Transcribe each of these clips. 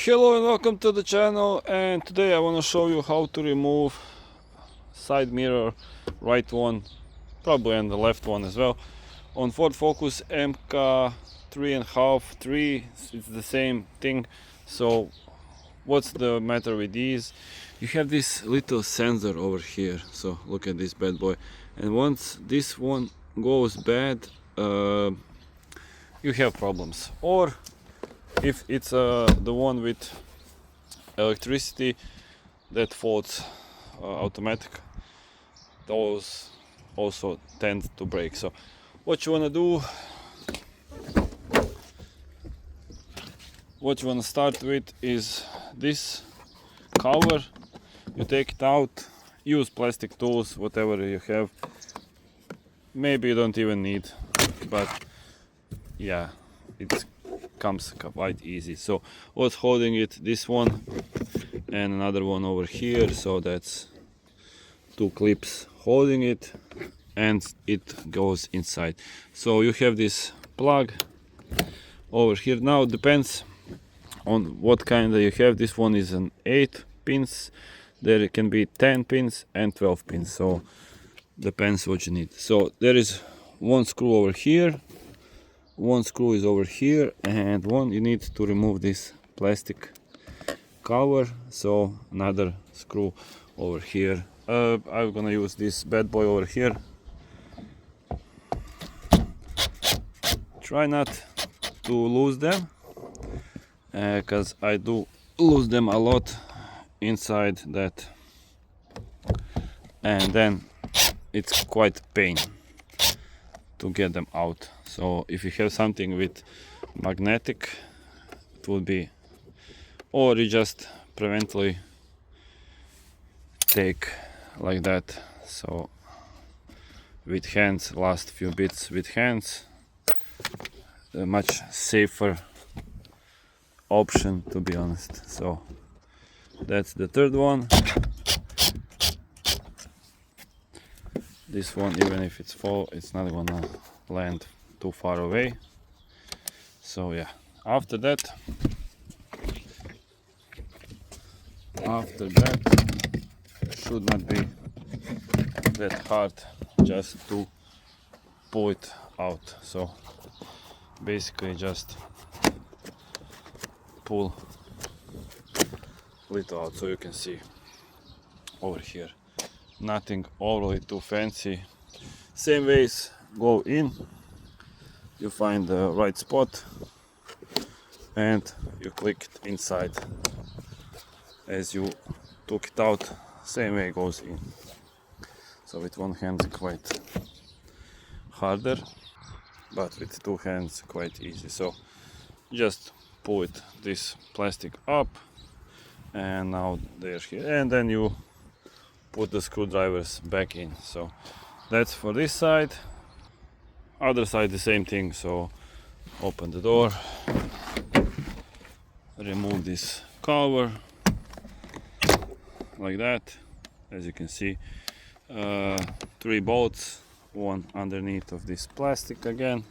Hello and welcome to the channel, and today I want to show you how to remove side mirror, right one, probably and the left one as well, on Ford Focus MK3.5, 3, it's the same thing. So what's the matter with these? You have this little sensor over here, so look at this bad boy, and once this one goes bad, you have problems. Or if it's the one with electricity that faults automatic, those also tend to break. So what you want to do, what you want to start with is this cover. You take it out, use plastic tools, whatever you have. Maybe you don't even need, but yeah, it comes quite easy. So what's holding it? This one and another one over here, so that's two clips holding it, and it goes inside. So you have this plug over here. Now depends on what kind you have. This one is an 8 pins, there can be 10 pins and 12 pins, so depends what you need. So there is one screw over here, one screw is over here, and one you need to remove this plastic cover, so another screw over here. I'm gonna use this bad boy over here. Try not to lose them, because I do lose them a lot inside that, and then it's quite pain to get them out. So if you have something with magnetic, it would be, or you just preventively take like that. So with hands, last few bits with hands, a much safer option, to be honest. So that's the third one. This one, even if it's full, it's not gonna land too far away. So yeah, after that should not be that hard just to pull it out. So basically just pull it out, so you can see over here, nothing overly too fancy. Same ways, go in, you find the right spot and you click it inside. As you took it out, same way it goes in. So with one hand quite harder, but with two hands quite easy. So just pull it, this plastic up, and now they're here, and then you put the screwdrivers back in. So that's for this side. Other side the same thing. So open the door, remove this cover like that. As you can see, 3 bolts, one underneath of this plastic again.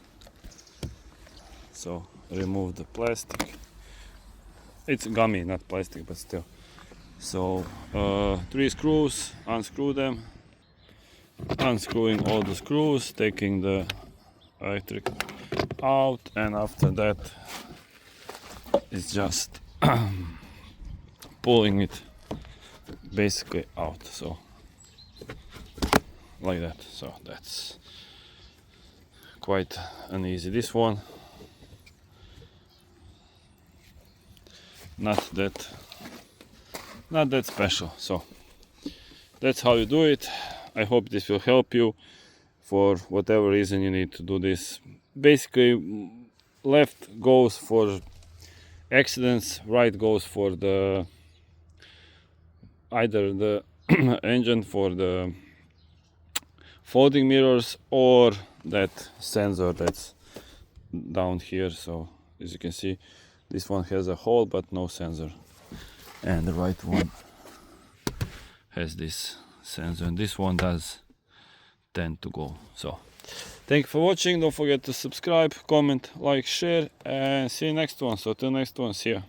So remove the plastic, it's gummy, not plastic, but still. So 3 screws, unscrew them, unscrewing all the screws, taking the electric out, and after that it's just pulling it basically out, so like that. So that's quite an easy. This one not that special. So that's how you do it. I hope this will help you. For whatever reason you need to do this, basically left goes for accidents, right goes for the either the engine for the folding mirrors, or that sensor that's down here. So as you can see, this one has a hole but no sensor, and the right one has this sensor, and this one does tend to go. So thank you for watching. Don't forget to subscribe, comment, like, share, and see you next one. So till next one, see ya.